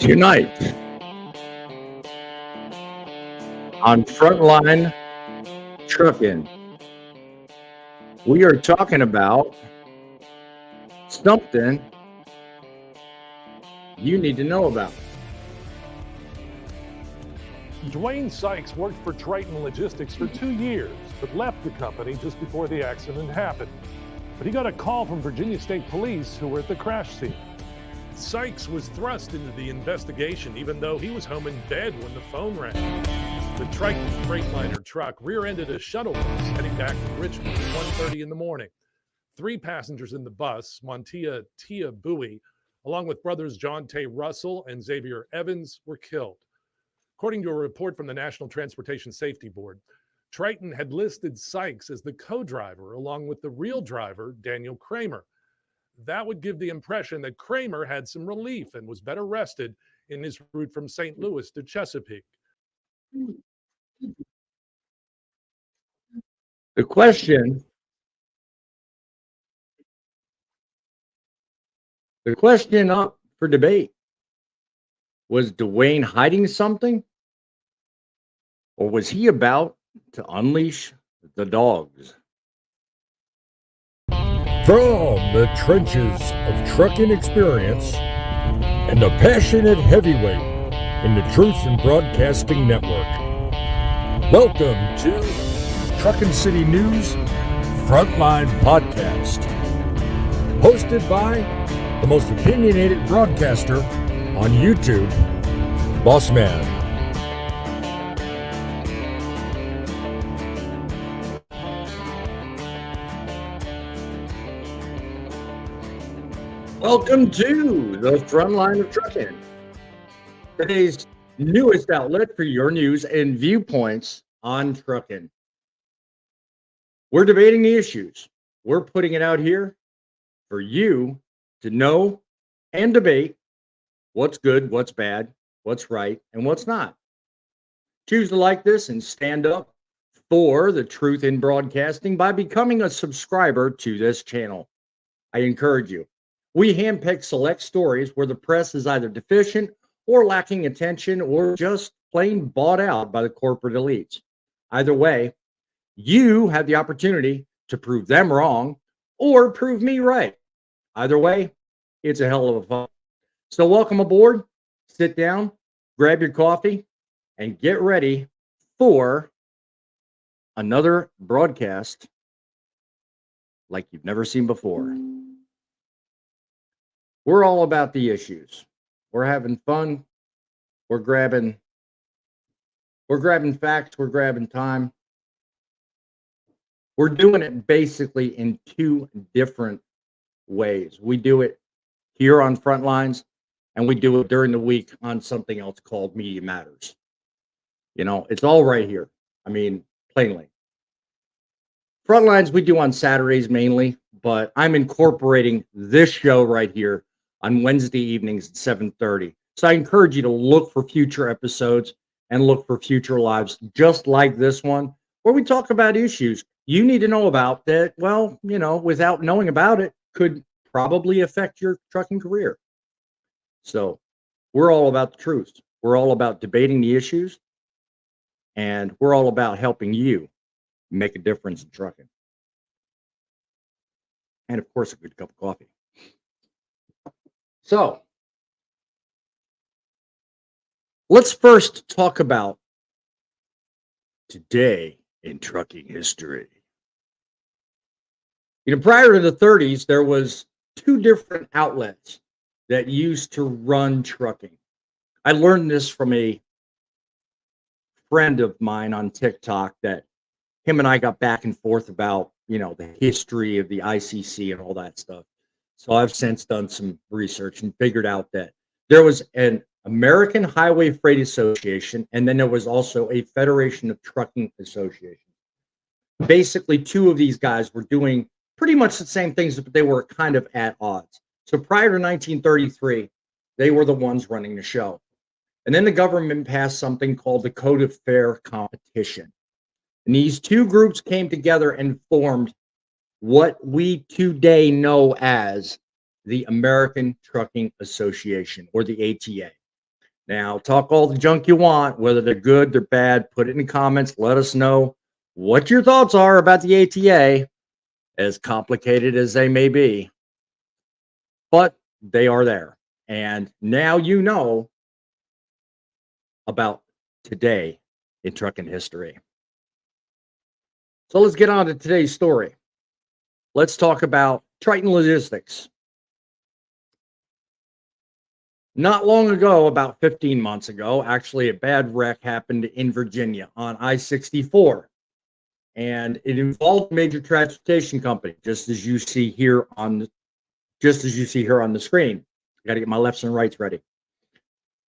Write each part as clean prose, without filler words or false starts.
Tonight on Frontline Truckin, we are talking about something you need to know about. Dwayne Sykes worked for Triton Logistics for 2 years, but left the company just before the accident happened. But he got a call from Virginia State Police who were at the crash scene. Sykes was thrust into the investigation even though he was home in bed when the phone rang. The Triton Freightliner truck rear-ended a shuttle bus heading back from Richmond at 1:30 in the morning. 3 passengers in the bus, Montia Tia Bowie, along with brothers John Tay Russell and Xavier Evans, were killed. According to a report from the National Transportation Safety Board, Triton had listed Sykes as the co-driver along with the real driver, Daniel Kramer. That would give the impression that Kramer had some relief and was better rested in his route from St. Louis to Chesapeake. The question up for debate: was Dwayne hiding something, or was he about to unleash the dogs? From the trenches of trucking experience and the passionate heavyweight in the Truth in Broadcasting Network, welcome to Truckin' City News Frontline Podcast, hosted by the most opinionated broadcaster on YouTube, Boss Man. Welcome to the Frontline of Truckin, today's newest outlet for your news and viewpoints on trucking. We're debating the issues. We're putting it out here for you to know and debate what's good, what's bad, what's right, and what's not. Choose to like this and stand up for the truth in broadcasting by becoming a subscriber to this channel. I encourage you. We handpick select stories where the press is either deficient or lacking attention or just plain bought out by the corporate elites. Either way, you have the opportunity to prove them wrong or prove me right. Either way, it's a hell of a fun. So welcome aboard, sit down, grab your coffee, and get ready for another broadcast like you've never seen before. We're all about the issues. We're having fun. We're grabbing facts. We're grabbing time. We're doing it basically in 2 different ways. We do it here on Frontlines, and we do it during the week on something else called Media Matters. You know, it's all right here. I mean, plainly. Frontlines we do on Saturdays mainly, but I'm incorporating this show right here on Wednesday evenings at 7:30. So I encourage you to look for future episodes and look for future lives just like this one, where we talk about issues you need to know about that, well, you know, without knowing about it, could probably affect your trucking career. So we're all about the truth. We're all about debating the issues, and we're all about helping you make a difference in trucking. And of course, a good cup of coffee. So let's first talk about today in trucking history. You know, prior to the 30s, there was 2 different outlets that used to run trucking. I learned this from a friend of mine on TikTok that him and I got back and forth about, you know, the history of the ICC and all that stuff. So I've since done some research and figured out that there was an American Highway Freight Association, and then there was also a Federation of Trucking Associations. Basically, 2 of these guys were doing pretty much the same things, but they were kind of at odds. So prior to 1933, they were the ones running the show. And then the government passed something called the Code of Fair Competition. And these 2 groups came together and formed what we today know as the American Trucking Association, or the ATA. Now, talk all the junk you want, whether they're good, they're bad. Put it in the comments. Let us know what your thoughts are about the ATA, as complicated as they may be. But they are there. And now you know about today in trucking history. So let's get on to today's story. Let's talk about Triton Logistics. Not long ago, about 15 months ago, actually, a bad wreck happened in Virginia on I-64. And it involved a major transportation company, just as you see here on the screen. I got to get my lefts and rights ready.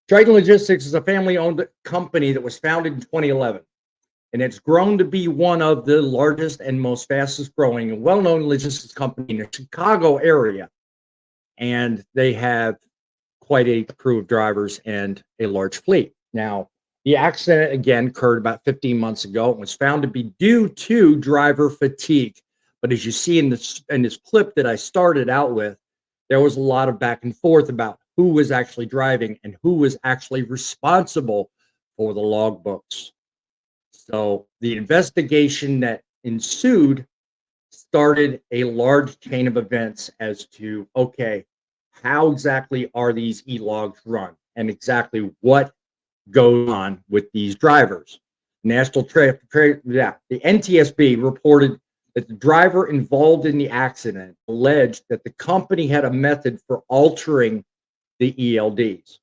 Triton Logistics is a family-owned company that was founded in 2011, and it's grown to be one of the largest and most fastest-growing and well-known logistics company in the Chicago area. And they have quite a crew of drivers and a large fleet. Now, the accident again occurred about 15 months ago and was found to be due to driver fatigue. But as you see in this clip that I started out with, there was a lot of back and forth about who was actually driving and who was actually responsible for the logbooks. So the investigation that ensued started a large chain of events as to, okay, how exactly are these e-logs run and exactly what goes on with these drivers. The NTSB reported that the driver involved in the accident alleged that the company had a method for altering the ELDs.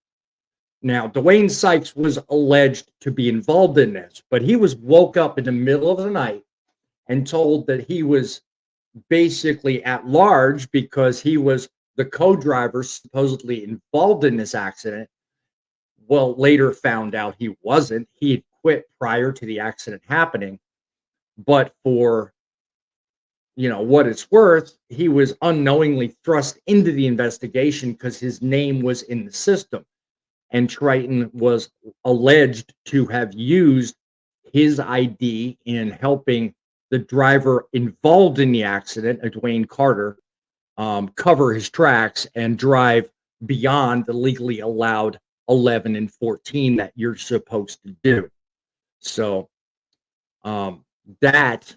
Now, Dwayne Sykes was alleged to be involved in this, but he was woke up in the middle of the night and told that he was basically at large because he was the co-driver supposedly involved in this accident. Well, later found out he wasn't. He had quit prior to the accident happening. But for what it's worth, he was unknowingly thrust into the investigation because his name was in the system. And Triton was alleged to have used his ID in helping the driver involved in the accident, Dwayne Carter, cover his tracks and drive beyond the legally allowed 11 and 14 that you're supposed to do. So that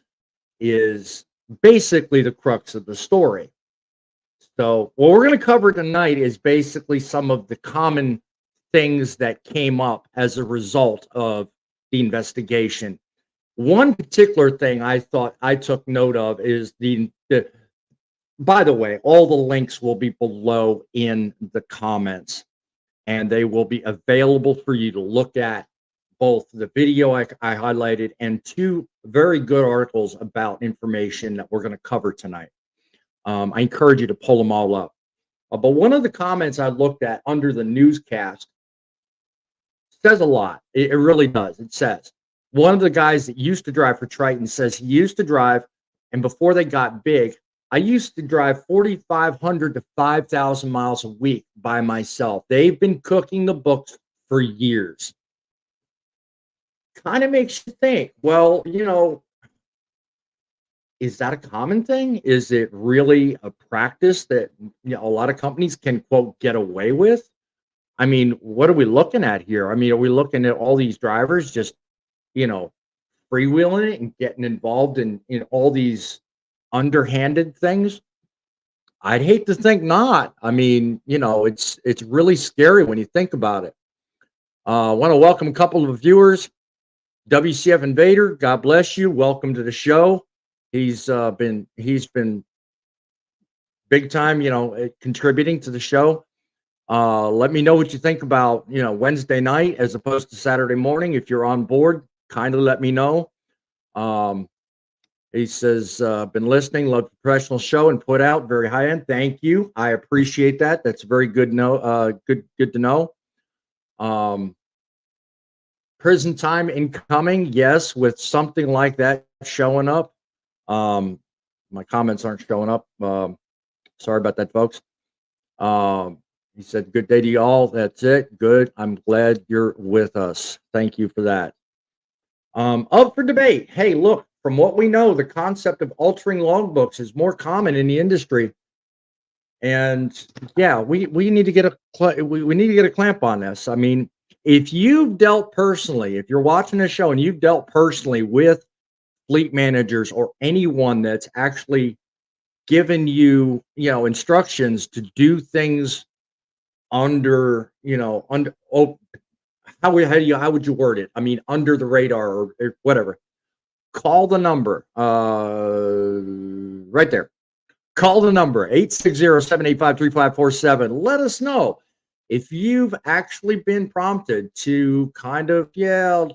is basically the crux of the story. So what we're going to cover tonight is basically some of the common things that came up as a result of the investigation. One particular thing I thought I took note of is by the way, all the links will be below in the comments, and they will be available for you to look at, both the video I highlighted and two very good articles about information that we're going to cover tonight. I encourage you to pull them all up. But one of the comments I looked at under the newscast says a lot. It really does. It says, one of the guys that used to drive for Triton says he used to drive, and before they got big, I used to drive 4,500 to 5,000 miles a week by myself. They've been cooking the books for years. Kind of makes you think, well, is that a common thing? Is it really a practice that a lot of companies can, quote, get away with? I mean, what are we looking at here? I mean, are we looking at all these drivers just, freewheeling it and getting involved in all these underhanded things? I'd hate to think not. I mean, it's really scary when you think about it. I want to welcome a couple of viewers. WCF Invader, God bless you. Welcome to the show. He's been big time, contributing to the show. Let me know what you think about, Wednesday night as opposed to Saturday morning. If you're on board, kindly let me know. He says, been listening, love the professional show and put out, very high end. Thank you. I appreciate that. That's very good. Good to know. Prison time incoming. Yes, with something like that showing up. My comments aren't showing up. Sorry about that, folks. He said, good day to you all. That's it. Good. I'm glad you're with us. Thank you for that. Up for debate. Hey, look, from what we know, the concept of altering logbooks is more common in the industry. And yeah, we need to get a clamp on this. I mean, if you've dealt personally, if you're watching this show and you've dealt personally with fleet managers or anyone that's actually given you, instructions to do things under, how would you word it? I mean, under the radar or whatever. Call the number right there. Call the number 860-785-3547. Let us know if you've actually been prompted to kind of,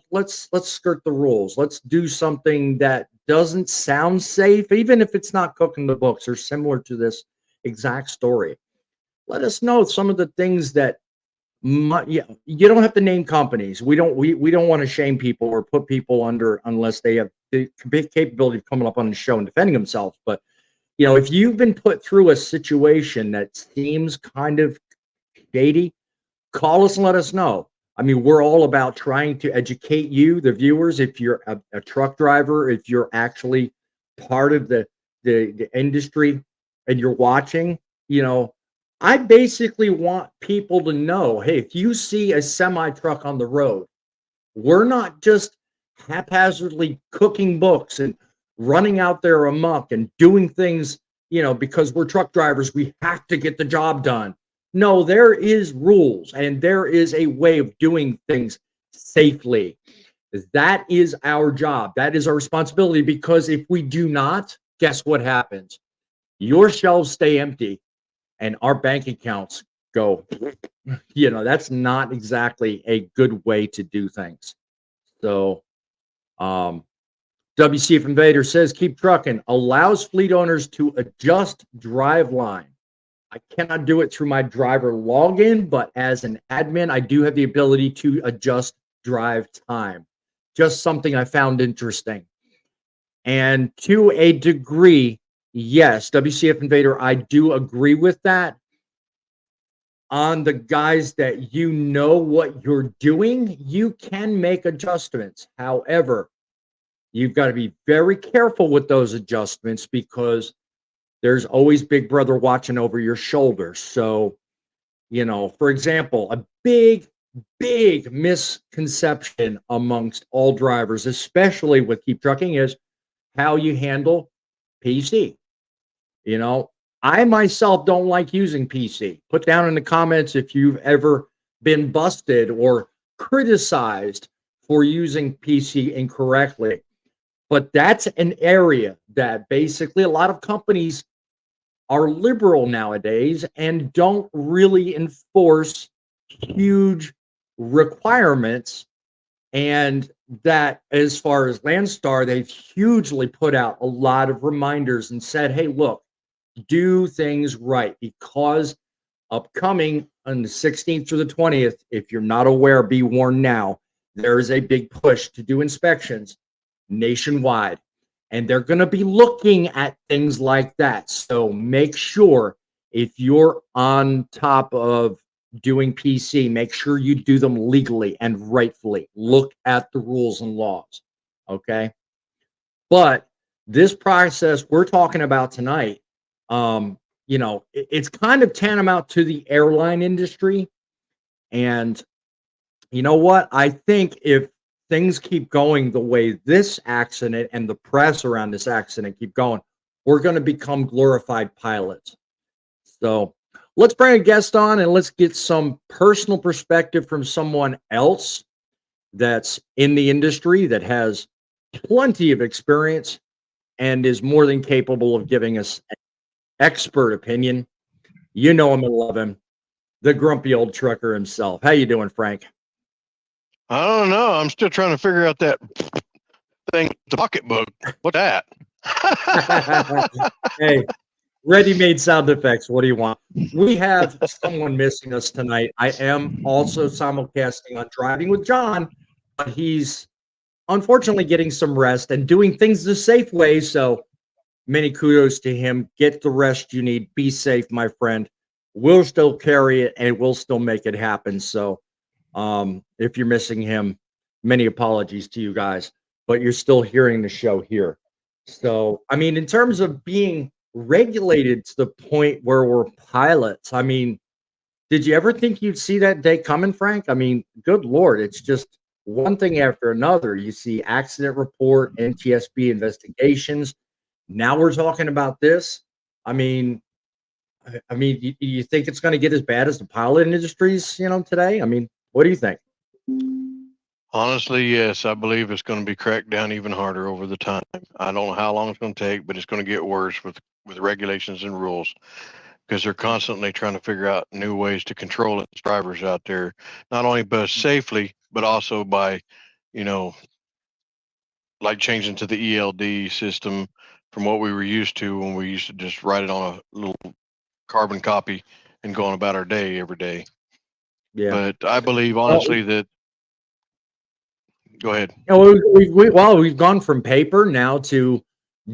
let's skirt the rules. Let's do something that doesn't sound safe, even if it's not cooking the books or similar to this exact story. Let us know some of the things that you don't have to name companies. We don't want to shame people or put people under unless they have the capability of coming up on the show and defending themselves. But if you've been put through a situation that seems kind of shady, call us and let us know. I mean, we're all about trying to educate you, the viewers. If you're a truck driver, if you're actually part of the industry and you're watching, I basically want people to know, hey, if you see a semi truck on the road, we're not just haphazardly cooking books and running out there amok and doing things, because we're truck drivers, we have to get the job done. No, there is rules and there is a way of doing things safely. That is our job. That is our responsibility, because if we do not, guess what happens? Your shelves stay empty and our bank accounts go, that's not exactly a good way to do things. So, WCF Invader says, keep trucking, allows fleet owners to adjust drive line. I cannot do it through my driver login, but as an admin, I do have the ability to adjust drive time. Just something I found interesting. And to a degree, yes, WCF Invader, I do agree with that. On the guys that what you're doing, you can make adjustments. However, you've got to be very careful with those adjustments, because there's always Big Brother watching over your shoulder. So, for example, a big misconception amongst all drivers, especially with Keep Trucking, is how you handle PC. I myself don't like using PC. Put down in the comments if you've ever been busted or criticized for using PC incorrectly. But that's an area that basically a lot of companies are liberal nowadays and don't really enforce huge requirements. And that, as far as Landstar, they've hugely put out a lot of reminders and said, hey, look, do things right, because upcoming on the 16th through the 20th, if you're not aware, be warned now, there is a big push to do inspections nationwide. And they're going to be looking at things like that. So make sure, if you're on top of doing PC, make sure you do them legally and rightfully. Look at the rules and laws. Okay. But this process we're talking about tonight, it's kind of tantamount to the airline industry. And you know what? I think if things keep going the way this accident and the press around this accident keep going, we're going to become glorified pilots. So let's bring a guest on and let's get some personal perspective from someone else that's in the industry, that has plenty of experience and is more than capable of giving us an expert opinion. You know him and love him, the grumpy old trucker himself. How you doing, Frank? I don't know. I'm still trying to figure out that thing, the pocketbook. What's that? Hey, ready-made sound effects. What do you want? We have someone missing us tonight. I am also simulcasting on Driving with John, but he's unfortunately getting some rest and doing things the safe way. So many kudos to him. Get the rest you need. Be safe, my friend. We'll still carry it and we'll still make it happen. So if you're missing him, many apologies to you guys, but you're still hearing the show here. So, I mean, in terms of being regulated to the point where we're pilots, I mean, Did you ever think you'd see that day coming, Frank? I mean, good Lord, it's just one thing after another. You see accident report, NTSB investigations. Now we're talking about this. I mean, you think it's going to get as bad as the pilot industries, today? I mean, what do you think? Honestly, yes, I believe it's going to be cracked down even harder over the time. I don't know how long it's going to take, but it's going to get worse with regulations and rules because they're constantly trying to figure out new ways to control its drivers out there, not only bus safely, but also by, you know, like changing to the ELD system from what we were used to when we used to just write it on a little carbon copy and go on about our day every day. Yeah. But I believe honestly that. Go ahead. We've gone from paper now to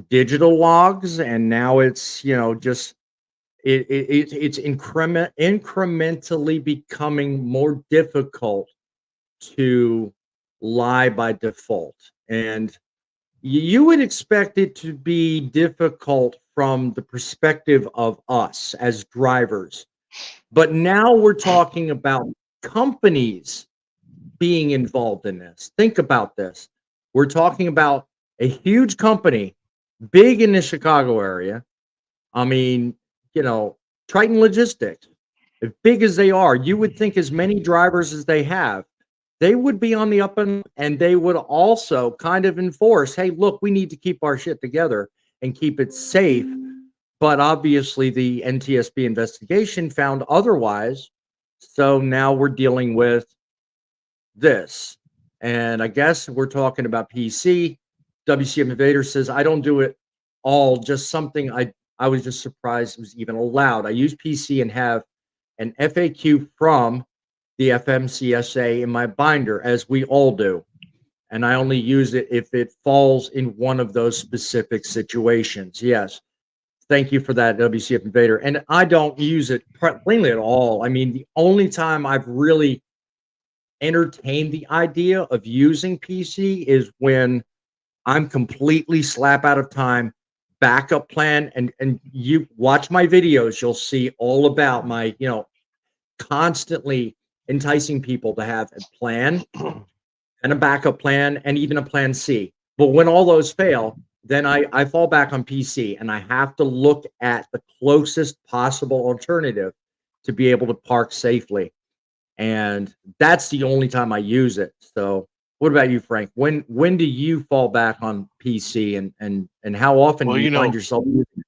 digital logs, and now it's just it's incrementally becoming more difficult to lie by default, and you would expect it to be difficult from the perspective of us as drivers, but now we're talking about companies being involved in this. Think about this. We're talking about a huge company, big in the Chicago area. I mean, Triton Logistics, as big as they are, you would think as many drivers as they have, they would be on the up and they would also kind of enforce, hey, look, we need to keep our shit together and keep it safe. But obviously the NTSB investigation found otherwise. So now we're dealing with this. And I guess we're talking about PC. WCM Invader says, I don't do it all, just something I was just surprised it was even allowed. I use PC and have an FAQ from the FMCSA in my binder, as we all do. And I only use it if it falls in one of those specific situations. Yes. Thank you for that, WCF Invader. And I don't use it plainly at all. I mean, the only time I've really entertained the idea of using PC is when I'm completely slap out of time, backup plan, and you watch my videos, you'll see all about my, constantly enticing people to have a plan and a backup plan and even a plan C. But when all those fail, then I fall back on PC and I have to look at the closest possible alternative to be able to park safely. And that's the only time I use it. So what about you, Frank? When do you fall back on PC and how often do you find yourself using it?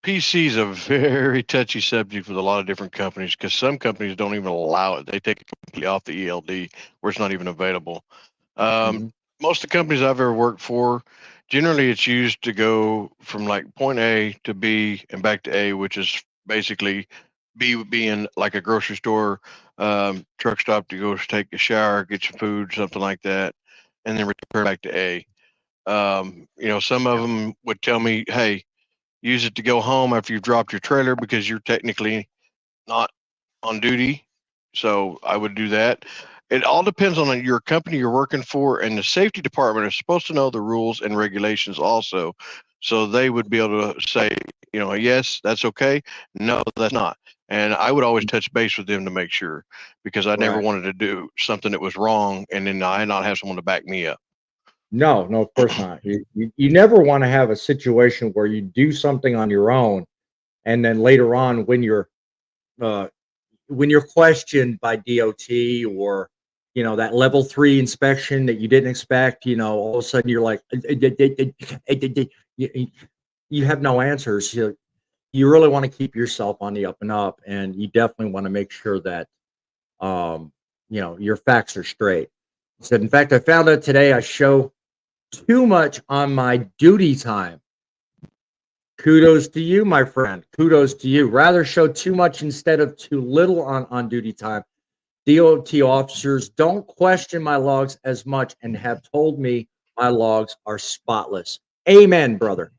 PC is a very touchy subject with a lot of different companies because some companies don't even allow it. They take it completely off the ELD where it's not even available. Most of the companies I've ever worked for, generally it's used to go from like point A to B and back to A, which is basically B being like a grocery store, truck stop to go take a shower, get your food, something like that, and then return back to A. Some of them would tell me, hey, use it to go home after you've dropped your trailer because you're technically not on duty. So I would do that. It all depends on your company you're working for, and the safety department is supposed to know the rules and regulations also. So they would be able to say, yes, that's okay. No, that's not. And I would always touch base with them to make sure, because I never wanted to do something that was wrong and then I not have someone to back me up. No, of course not. You never want to have a situation where you do something on your own, and then later on, when you're questioned by DOT or that level 3 inspection that you didn't expect, all of a sudden you're like, you have no answers. You really want to keep yourself on the up and up, and you definitely want to make sure that your facts are straight. He said, in fact, I found out today I show too much on my duty time. Kudos to you, my friend. Kudos to you. Rather show too much instead of too little on duty time. DOT officers don't question my logs as much and have told me my logs are spotless. Amen, brother.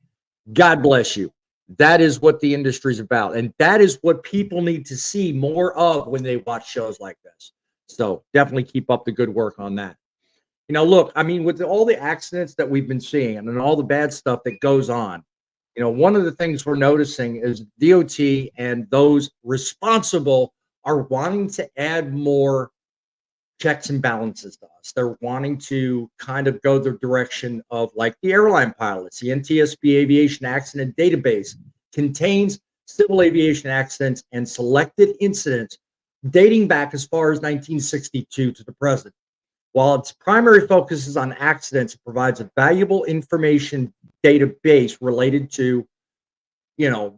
God bless you. That is what the industry is about. And that is what people need to see more of when they watch shows like this. So definitely keep up the good work on that. Look, I mean, with all the accidents that we've been seeing and all the bad stuff that goes on, one of the things we're noticing is DOT and those responsible are wanting to add more checks and balances to us. They're wanting to kind of go the direction of like the airline pilots. The NTSB Aviation Accident Database contains civil aviation accidents and selected incidents dating back as far as 1962 to the present. While its primary focus is on accidents, it provides a valuable information database related to,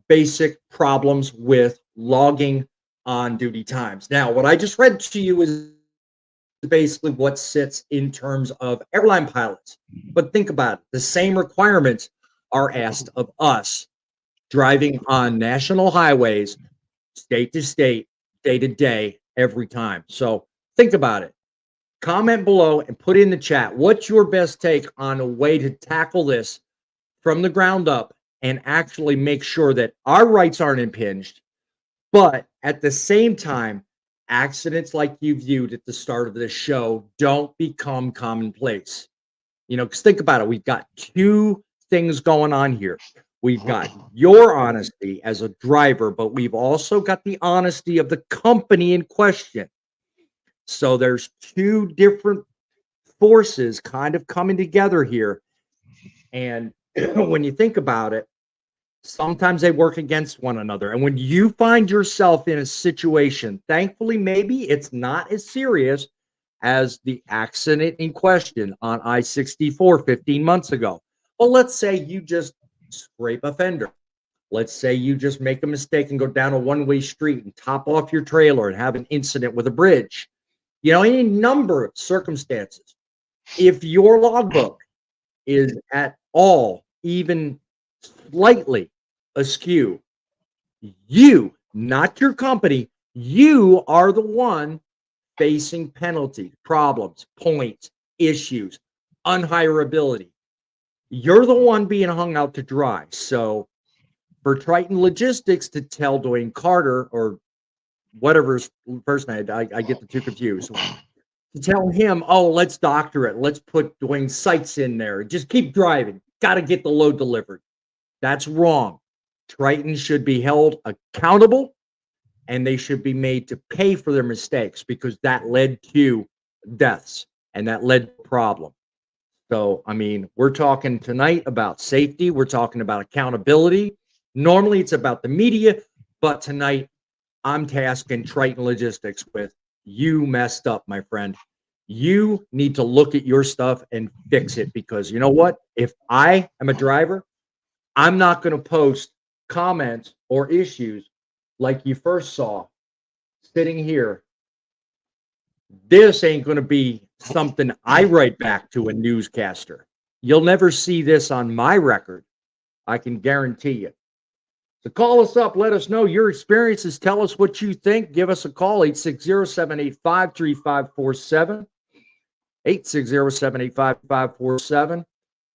basic problems with logging on duty times. Now, what I just read to you is basically what sits in terms of airline pilots. But think about it. The same requirements are asked of us driving on national highways, state to state, day to day, every time. So think about it. Comment below and put in the chat, what's your best take on a way to tackle this from the ground up and actually make sure that our rights aren't impinged, but at the same time, accidents like you viewed at the start of this show don't become commonplace. Because think about it. We've got two things going on here. We've got your honesty as a driver, but we've also got the honesty of the company in question. So there's two different forces kind of coming together here. And when you think about it, sometimes they work against one another. And when you find yourself in a situation, thankfully, maybe it's not as serious as the accident in question on I-64 15 months ago. Well, let's say you just scrape a fender. Let's say you just make a mistake and go down a one-way street and top off your trailer and have an incident with a bridge. Any number of circumstances. If your logbook is at all even slightly askew, you, not your company, you are the one facing penalties, problems, points, issues, unhireability. You're the one being hung out to dry. So for Triton Logistics to tell Dwayne Carter or whatever his first name, I get the two confused, to tell him, oh, let's doctor it. Let's put Dwayne's sights in there. Just keep driving. Got to get the load delivered. That's wrong. Triton should be held accountable, and they should be made to pay for their mistakes because that led to deaths and that led to a problem. So, we're talking tonight about safety. We're talking about accountability. Normally, it's about the media, but tonight, I'm tasking Triton Logistics with, you messed up, my friend. You need to look at your stuff and fix it because you know what? If I am a driver, I'm not going to post comments or issues like you first saw sitting here. This ain't going to be something I write back to a newscaster. You'll never see this on my record. I can guarantee you. So call us up. Let us know your experiences. Tell us what you think. Give us a call, 860-785-3547. 860-785-3547.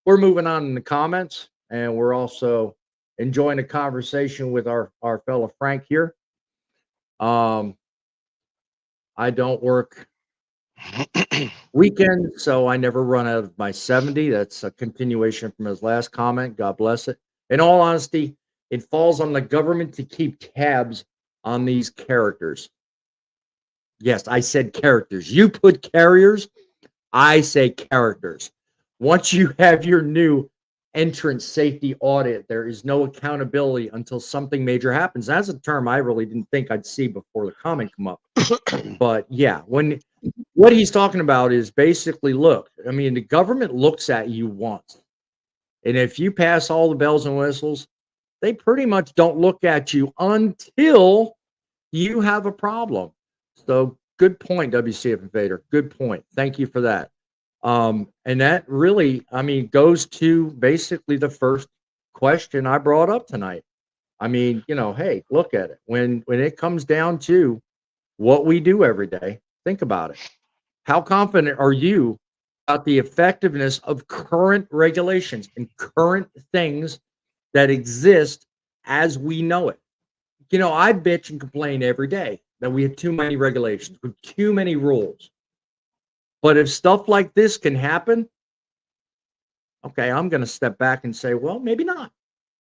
We're moving on in the comments, and we're also enjoying a conversation with our fellow Frank here. I don't work weekends, so I never run out of my 70. That's a continuation from his last comment. God bless it. In all honesty, it falls on the government to keep tabs on these characters. Yes, I said characters. You put carriers, I say characters. Once you have your new entrance safety audit, there is no accountability until something major happens. That's a term I really didn't think I'd see before the comment come up. But yeah, what he's talking about is basically, look, the government looks at you once. And if you pass all the bells and whistles, they pretty much don't look at you until you have a problem. So good point, WCF Invader. Good point. Thank you for that. And that really, goes to basically the first question I brought up tonight. Hey, look at it. When it comes down to what we do every day, think about it. How confident are you about the effectiveness of current regulations and current things that exist as we know it? I bitch and complain every day that we have too many regulations, with too many rules. But if stuff like this can happen, okay, I'm going to step back and say, well, maybe not.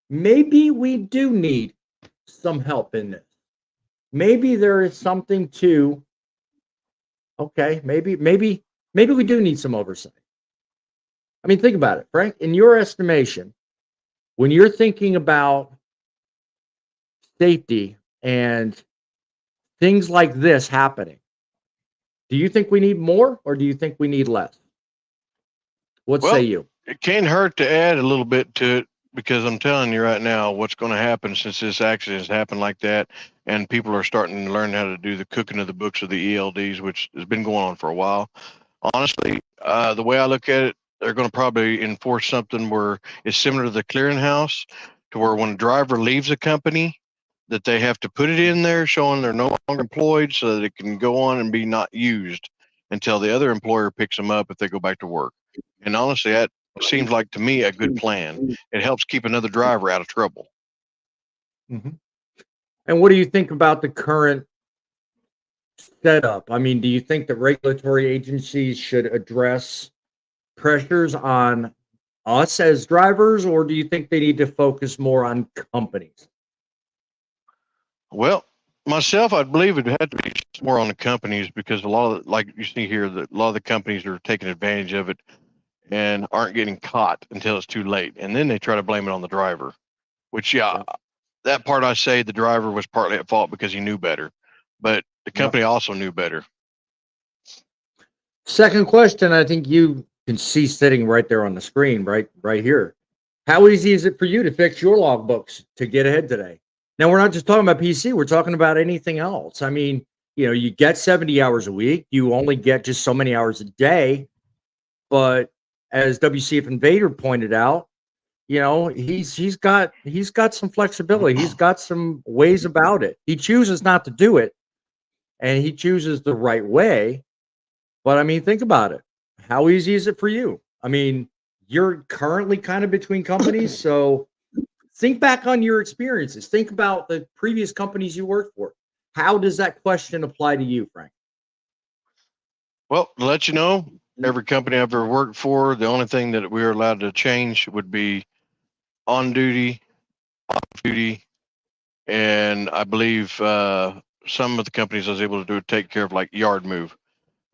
Maybe we do need some help in this. maybe there is something to, okay, maybe we do need some oversight. I mean, think about it, Frank. In your estimation, when you're thinking about safety and things like this happening, do you think we need more or do you think we need less? What say Well, you? it can't hurt to add a little bit to it because I'm telling you right now, what's going to happen since this accident has happened like that, and people are starting to learn how to do the cooking of the books of the ELDs, which has been going on for a while. Honestly, the way I look at it, they're going to probably enforce something where it's similar to the clearinghouse, to where when a driver leaves a company, that they have to put it in there showing they're no longer employed so that it can go on and be not used until the other employer picks them up if they go back to work. And honestly, that seems like to me a good plan. It helps keep another driver out of trouble. Mhm. And what do you think about the current setup? I mean, do you think that regulatory agencies should address pressures on us as drivers, or do you think they need to focus more on companies? Well, myself, I believe it had to be more on the companies because a lot of, like you see here, that a lot of the companies are taking advantage of it and aren't getting caught until it's too late. And then they try to blame it on the driver, which, yeah, Yep. that part I say the driver was partly at fault because he knew better, but the Yep. company also knew better. Second question, I think you can see sitting right there on the screen, right here. How easy is it for you to fix your logbooks to get ahead today? Now, we're not just talking about PC, we're talking about anything else. I mean, you get 70 hours a week, you only get just so many hours a day. But as WCF Invader pointed out, he's got some flexibility. He's got some ways about it. He chooses not to do it, and he chooses the right way. But I mean, think about it. How easy is it for you? I mean, you're currently kind of between companies, so think back on your experiences. Think about the previous companies you worked for. How does that question apply to you, Frank? Well, to let you know, every company I've ever worked for, the only thing that we were allowed to change would be on duty, off duty, and I believe some of the companies I was able to do take care of like yard move.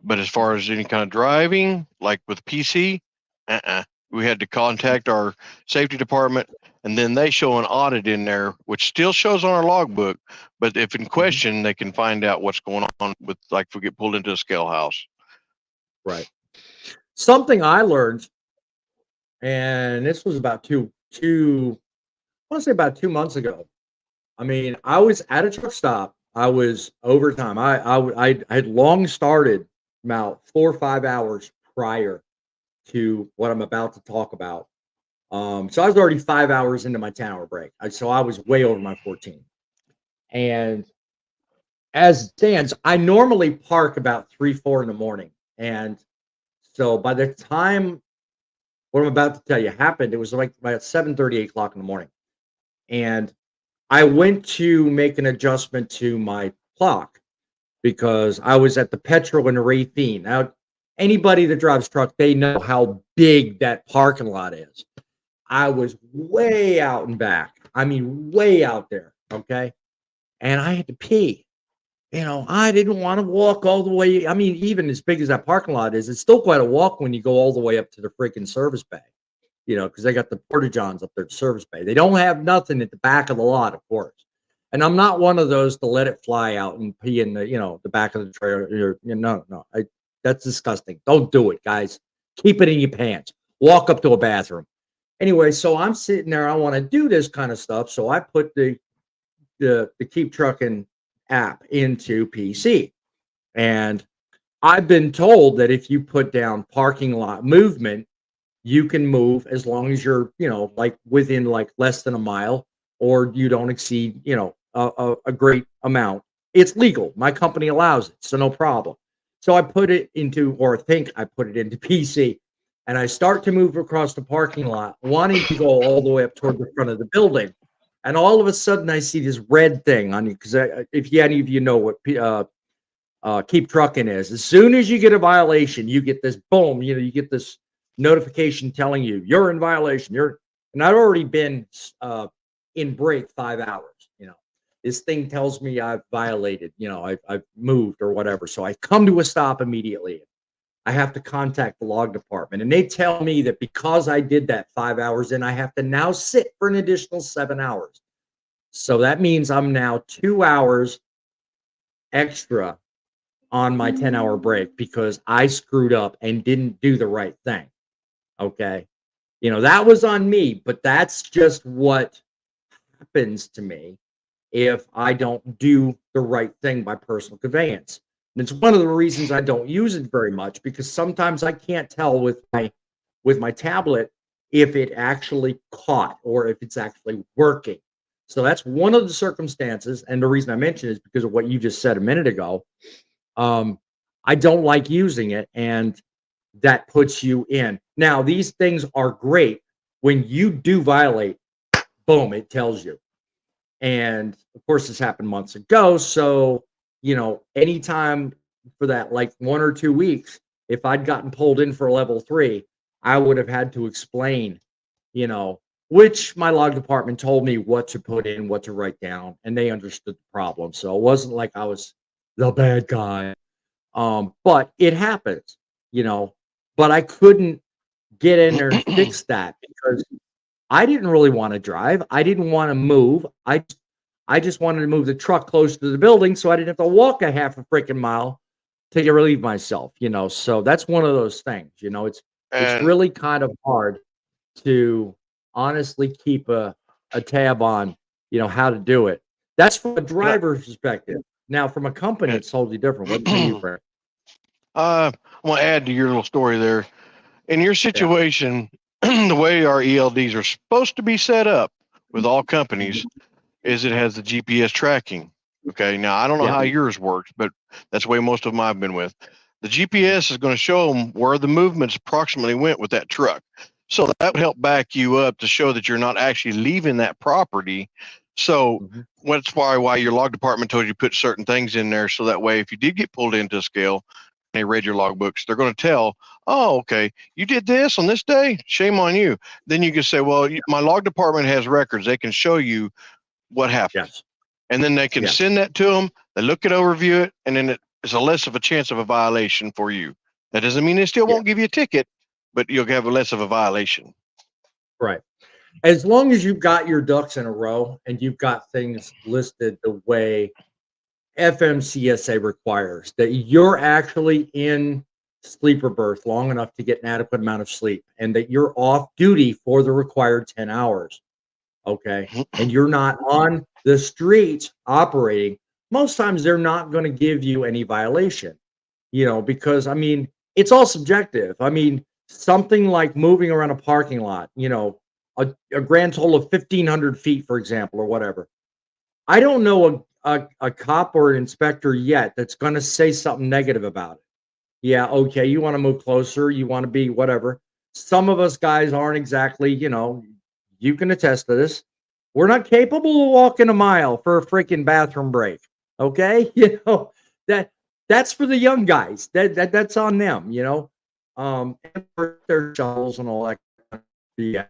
But as far as any kind of driving, like with PC, we had to contact our safety department, and then they show an audit in there, which still shows on our logbook. But if in question, they can find out what's going on with, like, if we get pulled into a scale house. Right. Something I learned, and this was about I want to say about 2 months ago. I mean, I was at a truck stop. I was overtime. I had long started about 4 or 5 hours prior to what I'm about to talk about. So I was already 5 hours into my 10-hour break. So I was way over my 14. And as it stands, I normally park about 3, 4 in the morning. And so by the time what I'm about to tell you happened, it was like about 7:30, 8 o'clock in the morning. And I went to make an adjustment to my clock because I was at the Petrol in Racine. Now, anybody that drives truck, they know how big that parking lot is. I was way out and back. I mean, way out there. Okay. And I had to pee. I didn't want to walk all the way. I mean, even as big as that parking lot is, it's still quite a walk when you go all the way up to the freaking service bay, because they got the porta johns up there at service bay. They don't have nothing at the back of the lot, of course. And I'm not one of those to let it fly out and pee in the back of the trailer. No. That's disgusting. Don't do it, guys. Keep it in your pants. Walk up to a bathroom. Anyway, so I'm sitting there. I want to do this kind of stuff. So I put the Keep Truckin' app into PC. And I've been told that if you put down parking lot movement, you can move as long as you're, like within like less than a mile, or you don't exceed, a great amount. It's legal. My company allows it, so no problem. So I put it into, or think I put it into PC, and I start to move across the parking lot, wanting to go all the way up toward the front of the building. And all of a sudden, I see this red thing on you, because if any of you know what Keep Truckin' is, as soon as you get a violation, you get this boom. You get this notification telling you you're in violation. And I'd already been in break 5 hours. this thing tells me I've violated, I've moved or whatever. So I come to a stop immediately. I have to contact the log department, and they tell me that because I did that 5 hours in, I have to now sit for an additional 7 hours. So that means I'm now 2 hours extra on my 10-hour break because I screwed up and didn't do the right thing. Okay. That was on me, but that's just what happens to me if I don't do the right thing by personal conveyance. And it's one of the reasons I don't use it very much, because sometimes I can't tell with my tablet if it actually caught or if it's actually working. So that's one of the circumstances, and the reason I mention it is because of what you just said a minute ago. I don't like using it, and that puts you in. Now, these things are great when you do violate. Boom, it tells you. And of course, this happened months ago. So, anytime for that, like 1 or 2 weeks, if I'd gotten pulled in for level 3, I would have had to explain, which my log department told me what to put in, what to write down, and they understood the problem. So it wasn't like I was the bad guy. But it happens, but I couldn't get in there and fix that because I didn't really want to drive. I didn't want to move. I just wanted to move the truck closer to the building so I didn't have to walk a half a freaking mile to relieve myself, So that's one of those things, it's really kind of hard to honestly keep a tab on, how to do it. That's from a driver's perspective. Now, from a company, it's totally different. What do you, Frank? I want to add to your little story there. In your situation, the way our ELDs are supposed to be set up with all companies is it has the GPS tracking. Okay. Now, I don't know how yours works, but that's the way most of them I've been with. The GPS is going to show them where the movements approximately went with that truck. So that would help back you up to show that you're not actually leaving that property. So that's why your log department told you to put certain things in there. So that way, if you did get pulled into a scale, they read your logbooks, they're going to tell, oh, okay, you did this on this day. Shame on you. Then you can say, well, my log department has records. They can show you what happened. Yes. And then they can send that to them. They look it, overview it, and then it's a less of a chance of a violation for you. That doesn't mean they still won't give you a ticket, but you'll have a less of a violation. Right. As long as you've got your ducks in a row and you've got things listed the way FMCSA requires, that you're actually in sleeper berth long enough to get an adequate amount of sleep, and that you're off duty for the required 10 hours. Okay. And you're not on the streets operating. Most times they're not going to give you any violation, because it's all subjective. Something like moving around a parking lot, a grand total of 1,500 feet, for example, or whatever. I don't know a cop or an inspector yet that's going to say something negative about it. Yeah, okay, you want to move closer, you want to be whatever. Some of us guys aren't exactly, you can attest to this. We're not capable of walking a mile for a freaking bathroom break. Okay, that's for the young guys. That's on them. And for their shovels and all that. Yeah,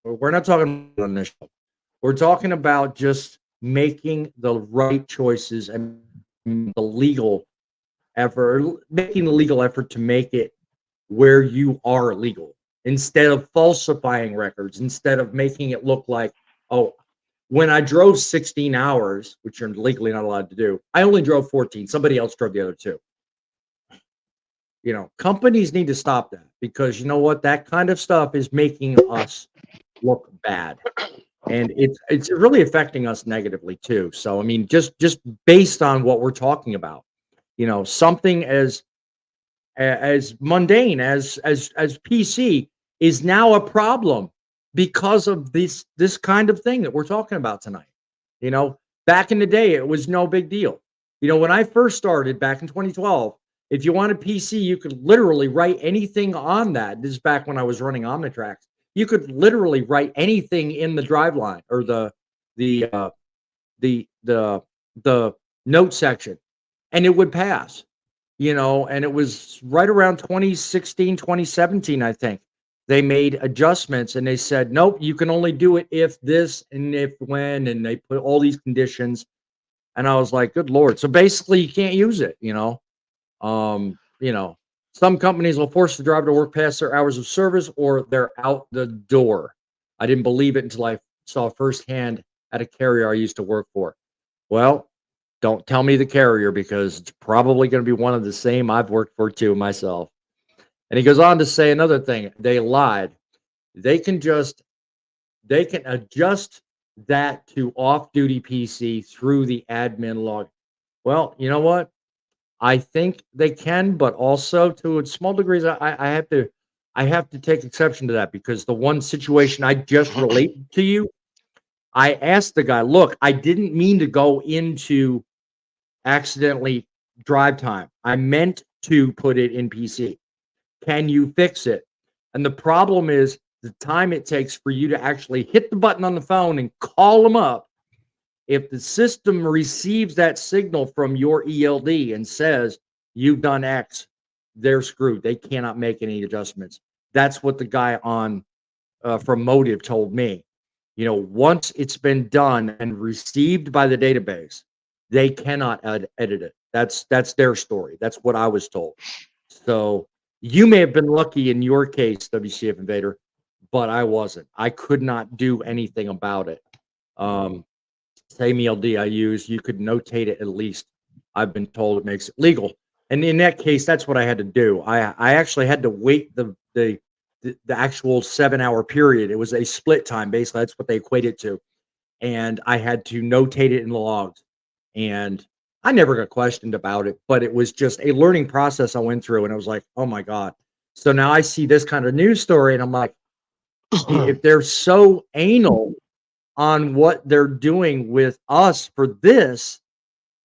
we're not talking about this. We're talking about just making the right choices and the legal effort, making the legal effort to make it where you are legal, instead of falsifying records, instead of making it look like, oh, when I drove 16 hours, which you're legally not allowed to do, I only drove 14. Somebody else drove the other 2. Companies need to stop that, because you know what? That kind of stuff is making us look bad. And it's really affecting us negatively too. So, just based on what we're talking about, something as mundane as PC is now a problem because of this kind of thing that we're talking about tonight. Back in the day, it was no big deal. When I first started back in 2012, if you wanted PC, you could literally write anything on that. This is back when I was running Omnitrax. You could literally write anything in the driveline or the note section, and it would pass. And it was right around 2016, 2017, I think, they made adjustments and they said, nope, you can only do it if this and if when, and they put all these conditions. And I was like, good Lord. So basically you can't use it, you know. Some companies will force the driver to work past their hours of service or they're out the door. I didn't believe it until I saw firsthand at a carrier I used to work for. Well, don't tell me the carrier because it's probably going to be one of the same I've worked for too myself. And he goes on to say another thing. They lied. They can adjust that to off-duty PC through the admin log. Well, you know what? I think they can, but also to small degrees, I have to take exception to that because the one situation I just related to you, I asked the guy, look, I didn't mean to go into accidentally drive time. I meant to put it in PC. Can you fix it? And the problem is the time it takes for you to actually hit the button on the phone and call them up. If the system receives that signal from your ELD and says you've done X, they're screwed. They cannot make any adjustments. That's what the guy on from Motive told me. Once it's been done and received by the database, they cannot edit it. That's their story. That's what I was told. So you may have been lucky in your case, WCF Invader, but I wasn't. I could not do anything about it. Same ELD I use, you could notate it at least. I've been told it makes it legal. And in that case, that's what I had to do. I actually had to wait the actual 7-hour period. It was a split time, basically. That's what they equated to. And I had to notate it in the logs. And I never got questioned about it, but it was just a learning process I went through. And I was like, oh my God. So now I see this kind of news story and I'm like, if they're so anal on what they're doing with us for this,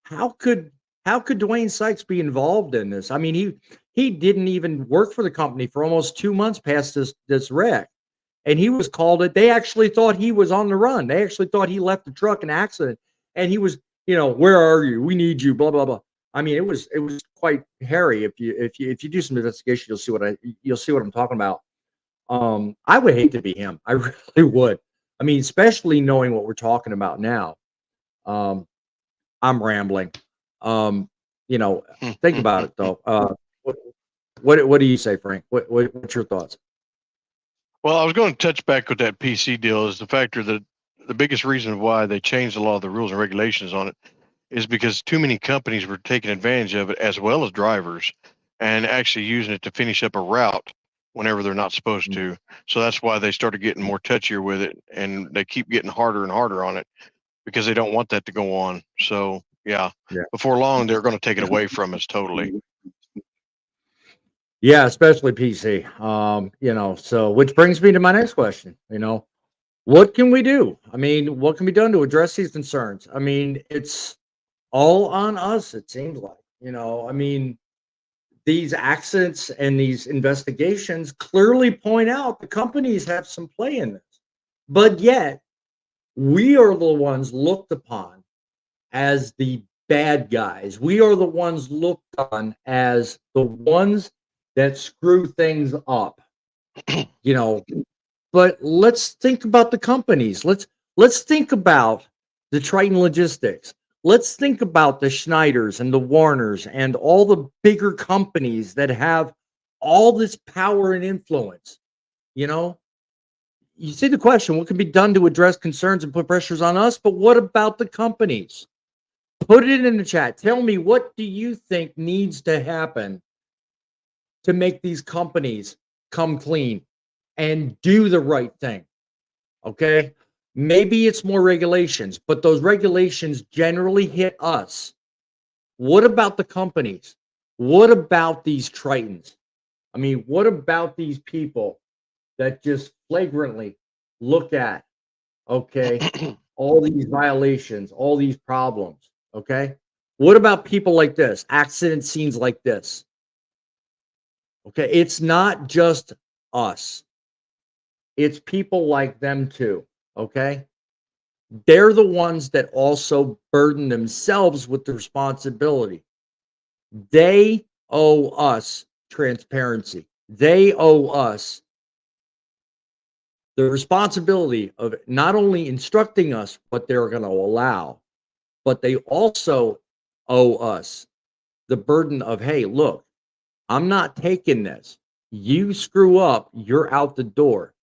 how could Dwayne Sykes be involved in this? I mean, he didn't even work for the company for almost 2 months past this wreck, and he was called it. They actually thought he was on the run. They actually thought he left the truck in accident, and he was, where are you? We need you. Blah blah blah. I mean, it was quite hairy. If you do some investigation, you'll see what I'm talking about. I would hate to be him. I really would. I mean, especially knowing what we're talking about now. I'm rambling. Think about it though. What do you say, Frank? What's your thoughts? Well, I was going to touch back with that PC deal is the factor that the biggest reason why they changed a lot of the rules and regulations on it is because too many companies were taking advantage of it as well as drivers and actually using it to finish up a route whenever they're not supposed to. So that's why they started getting more touchier with it, and they keep getting harder and harder on it because they don't want that to go on. So yeah. Before long, they're going to take it away from us totally. Yeah, especially PC. So which brings me to my next question. What can we do? I mean, what can be done to address these concerns? I mean, it's all on us, it seems like. I mean, these accidents and these investigations clearly point out the companies have some play in this. But yet, we are the ones looked upon as the bad guys. We are the ones looked on as the ones that screw things up. But let's think about the companies. Let's think about the Triton Logistics. Let's think about the Schneiders and the Warners and all the bigger companies that have all this power and influence. You see the question, what can be done to address concerns and put pressures on us? But what about the companies? Put it in the chat. Tell me, what do you think needs to happen to make these companies come clean and do the right thing? Okay? Maybe it's more regulations, but those regulations generally hit us. What about the companies? What about these Tritons? I mean, what about these people that just flagrantly look at, okay, all these violations, all these problems, okay? What about people like this, accident scenes like this? Okay, it's not just us. It's people like them too. Okay, they're the ones that also burden themselves with the responsibility. They owe us transparency. They owe us the responsibility of not only instructing us what they're going to allow, but they also owe us the burden of, hey, look, I'm not taking this. You screw up, you're out the door.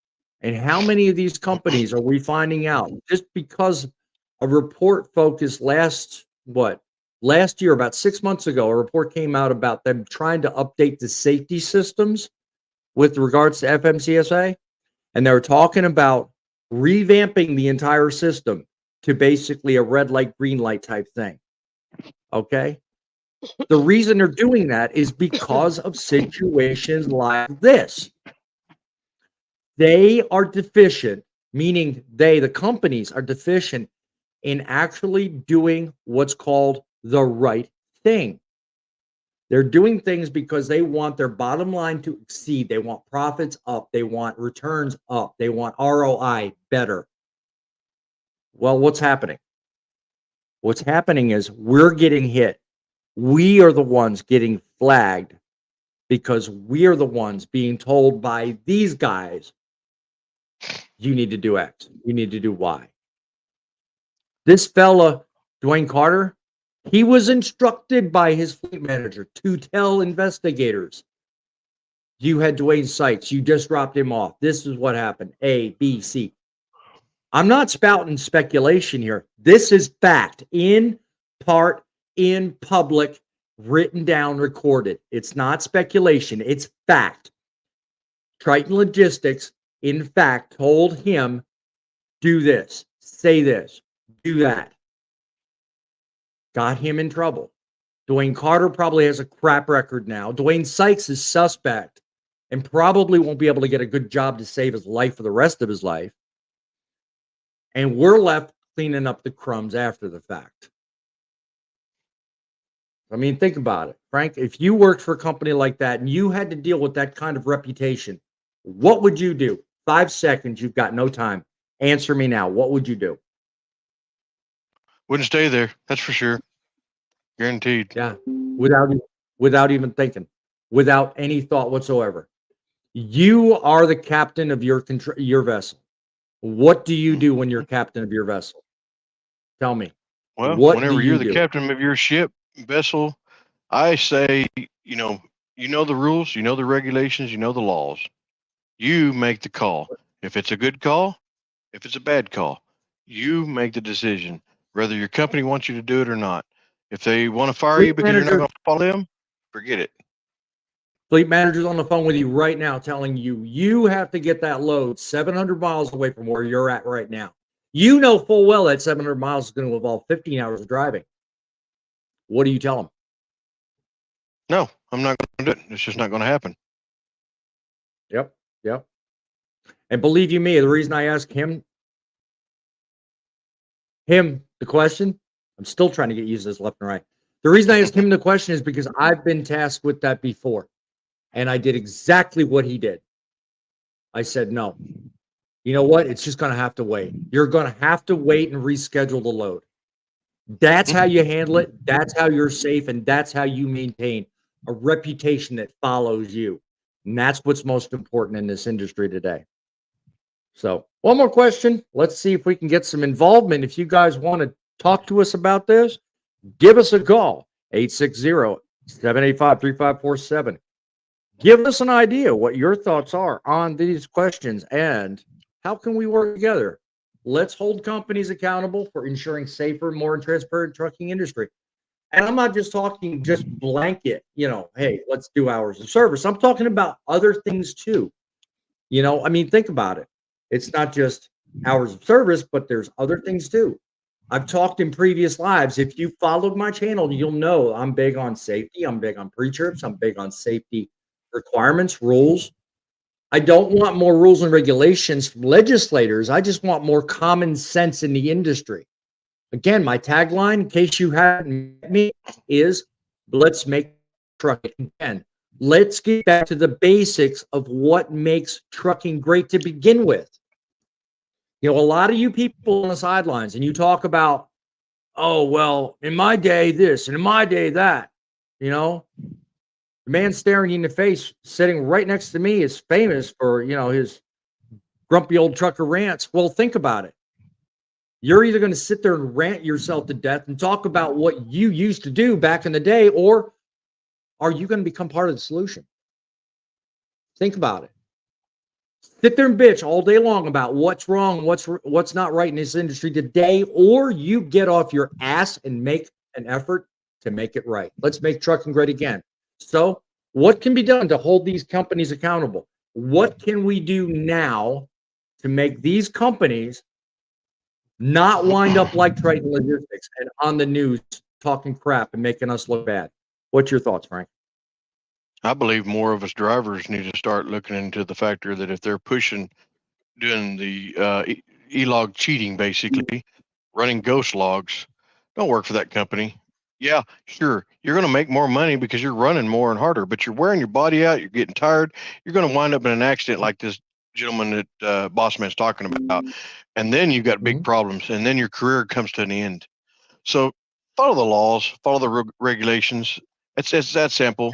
And how many of these companies are we finding out just because a report focused last year, about 6 months ago, a report came out about them trying to update the safety systems with regards to FMCSA. And they were talking about revamping the entire system to basically a red light, green light type thing. Okay. The reason they're doing that is because of situations like this. They are deficient, meaning the companies are deficient in actually doing what's called the right thing. They're doing things because they want their bottom line to exceed. They want profits up. They want returns up. They want ROI better. Well, what's happening? What's happening is we're getting hit. We are the ones getting flagged because we are the ones being told by these guys, you need to do X, you need to do Y. This fella, Dwayne Carter, he was instructed by his fleet manager to tell investigators, you had Dwayne Sykes, you just dropped him off. This is what happened, A, B, C. I'm not spouting speculation here. This is fact, in part, in public, written down, recorded. It's not speculation. It's fact. Triton Logistics, in fact, told him, do this, say this, do that. Got him in trouble. Dwayne Carter probably has a crap record now. Dwayne Sykes is suspect and probably won't be able to get a good job to save his life for the rest of his life. And we're left cleaning up the crumbs after the fact. I mean, think about it, Frank. If you worked for a company like that and you had to deal with that kind of reputation, what would you do? 5 seconds. You've got no time. Answer me now. What would you do? Wouldn't stay there. That's for sure. Guaranteed. Yeah. Without even thinking, without any thought whatsoever. You are the captain of your vessel. What do you do when you're captain of your vessel? Tell me. Well, what whenever you you're the do? captain of your ship, vessel, I say, you know the rules, you know the regulations, you know the laws. You make the call. If it's a good call, if it's a bad call, you make the decision, whether your company wants you to do it or not. If they want to fire you because you're not going to follow them, forget it. Fleet manager's on the phone with you right now telling you, you have to get that load 700 miles away from where you're at right now. You know full well that 700 miles is going to involve 15 hours of driving. What do you tell them? No, I'm not going to do it. It's just not going to happen. Yep. And believe you me, the reason I ask him the question, I'm still trying to get used to this left and right. The reason I ask him the question is because I've been tasked with that before. And I did exactly what he did. I said, no, you know what? It's just going to have to wait. You're going to have to wait and reschedule the load. That's how you handle it. That's how you're safe. And that's how you maintain a reputation that follows you. And that's what's most important in this industry today. So one more question. Let's see if we can get some involvement. If you guys want to talk to us about this, give us a call, 860-785-3547. Give us an idea what your thoughts are on these questions and how can we work together? Let's hold companies accountable for ensuring safer, more transparent trucking industry. And I'm not just talking just blanket, hey, let's do hours of service. I'm talking about other things too. I mean, think about it. It's not just hours of service, but there's other things too. I've talked in previous lives. If you followed my channel, you'll know I'm big on safety. I'm big on pre-trips. I'm big on safety requirements, rules. I don't want more rules and regulations from legislators. I just want more common sense in the industry. Again, my tagline, in case you haven't met me, is let's make trucking again. Let's get back to the basics of what makes trucking great to begin with. A lot of you people on the sidelines, and you talk about, oh, well, in my day, this, and in my day, that, the man staring you in the face, sitting right next to me, is famous for, his grumpy old trucker rants. Well, think about it. You're either going to sit there and rant yourself to death and talk about what you used to do back in the day, or are you going to become part of the solution? Think about it. Sit there and bitch all day long about what's wrong, what's not right in this industry today, or you get off your ass and make an effort to make it right. Let's make trucking great again. So what can be done to hold these companies accountable? What can we do now to make these companies not wind up like Triton Logistics and on the news talking crap and making us look bad? What's your thoughts, Frank? I believe more of us drivers need to start looking into the factor that if they're doing the e-log cheating, basically running ghost logs, don't work for that company. Yeah, sure, you're going to make more money because you're running more and harder, but you're wearing your body out, you're getting tired, you're going to wind up in an accident like this gentleman that Boss Man's talking about, and then you've got big problems, and then your career comes to an end. So follow the laws, follow the regulations. It's that simple.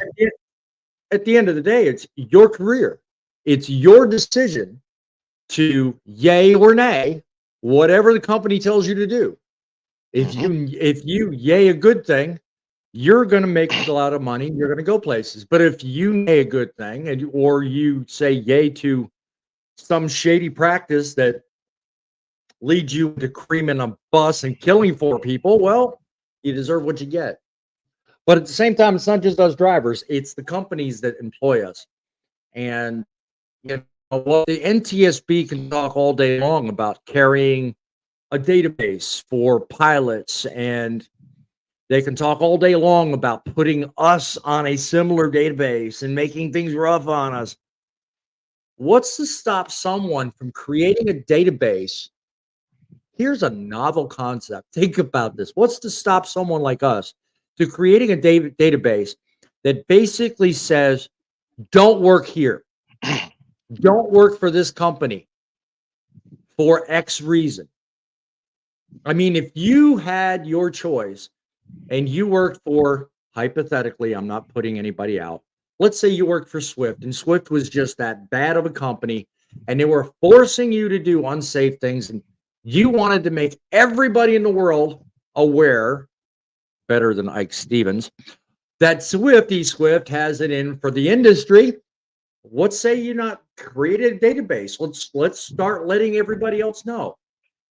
At the end of the day, it's your career. It's your decision to yay or nay, whatever the company tells you to do. If you yay a good thing, you're going to make a lot of money. You're going to go places. But if you nay a good thing, or you say yay to some shady practice that leads you to creaming a bus and killing 4 people, well, you deserve what you get. But at the same time, it's not just us drivers, it's the companies that employ us. And the NTSB can talk all day long about carrying a database for pilots, and they can talk all day long about putting us on a similar database and making things rough on us. What's to stop someone from creating a database? Here's a novel concept. Think about this. What's to stop someone like us to creating a database that basically says, don't work here. Don't work for this company for X reason. I mean, if you had your choice and you worked for, hypothetically, I'm not putting anybody out. Let's say you worked for Swift, and Swift was just that bad of a company, and they were forcing you to do unsafe things, and you wanted to make everybody in the world aware, better than Ike Stevens, that Swift has it in for the industry. What say you not create a database? Let's start letting everybody else know,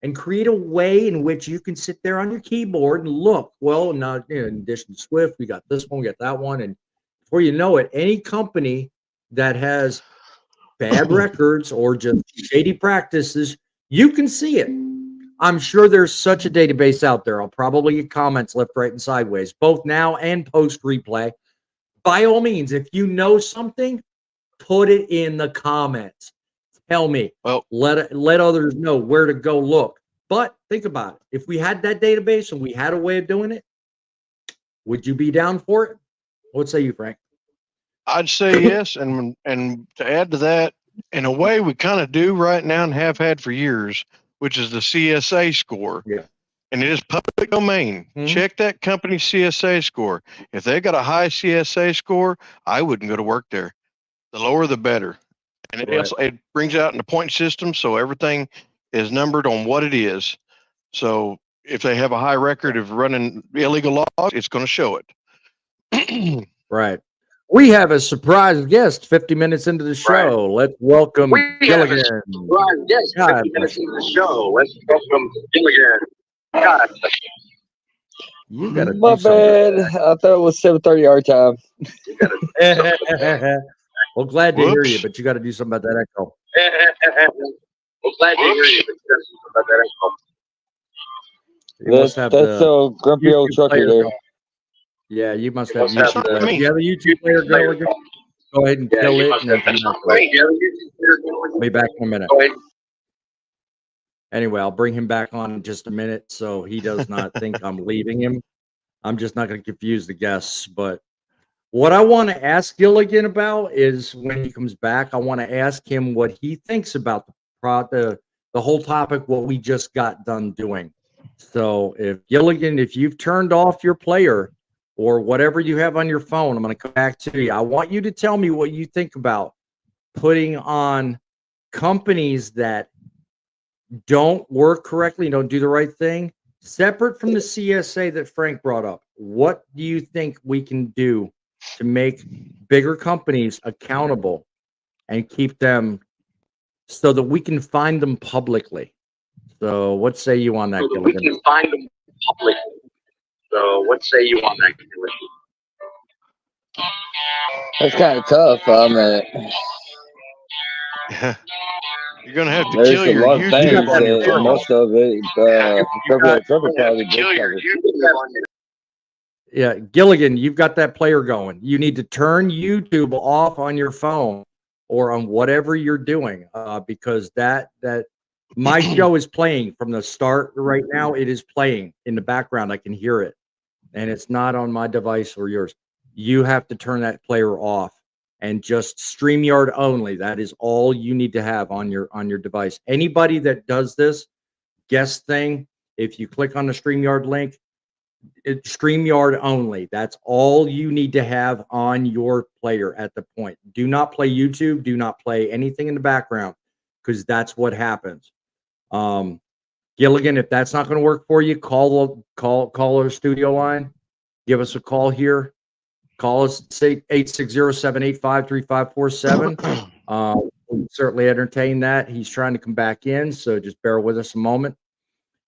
and create a way in which you can sit there on your keyboard and look. Well, now in addition to Swift, we got this one, we got that one, and before you know it, any company that has bad records or just shady practices, you can see it. I'm sure there's such a database out there. I'll probably get comments left, right, and sideways, both now and post replay. By all means, if you know something, put it in the comments. Tell me. Well, let others know where to go look. But think about it. If we had that database and we had a way of doing it, would you be down for it? What say you, Frank? I'd say yes. And to add to that, in a way, we kind of do right now and have had for years, which is the CSA score. Yeah. And it is public domain. Check that company's CSA score. If they got a high CSA score, I wouldn't go to work there. The lower, the better. And it brings out in the point system, so everything is numbered on what it is. So if they have a high record of running illegal laws, it's going to show it. Right. We have a surprise guest 50 minutes into the show. Right. Let's welcome Gilligan. Surprise guest 50 minutes into the show. Let's welcome Gilligan. God. You got My bad. I thought it was 7:30 our time. Well, glad to hear you, but you got to do something about that echo. Well, glad to hear you, but you got to do something about that echo. That's a grumpy old trucker there. Yeah, you must have YouTube player. Do you have a YouTube player, Gilligan? Go ahead and kill it. And then I'll be back in a minute. Anyway, I'll bring him back on in just a minute so he does not think I'm leaving him. I'm just not going to confuse the guests. But what I want to ask Gilligan about is when he comes back, I want to ask him what he thinks about the whole topic, what we just got done doing. So if Gilligan, if you've turned off your player or whatever you have on your phone, I'm going to come back to you. I want you to tell me what you think about putting on companies that don't work correctly, don't do the right thing, separate from the CSA that Frank brought up, what do you think we can do to make bigger companies accountable and keep them so that we can find them publicly? So what say you on that, So that we Gilligan? can find them publicly. So what say you on that, Gilligan? That's kind of tough. You're gonna have to There's kill a your lot of things. YouTube on your phone. Most of it, Grumpy Trucker probably did Kill your cover. YouTube on your Yeah, Gilligan, you've got that player going. You need to turn YouTube off on your phone or on whatever you're doing, because that my show is playing from the start right now. It is playing in the background. I can hear it, and it's not on my device or yours. You have to turn that player off and just StreamYard only. That is all you need to have on your device. Anybody that does this guest thing, if you click on the StreamYard link, it's StreamYard only. That's all you need to have on your player at the point. Do not play YouTube. Do not play anything in the background, because that's what happens. Gilligan, if that's not going to work for you, call our studio line. Give us a call here. Call us, say 860-785-3547. We'll certainly entertain that. He's trying to come back in, so just bear with us a moment.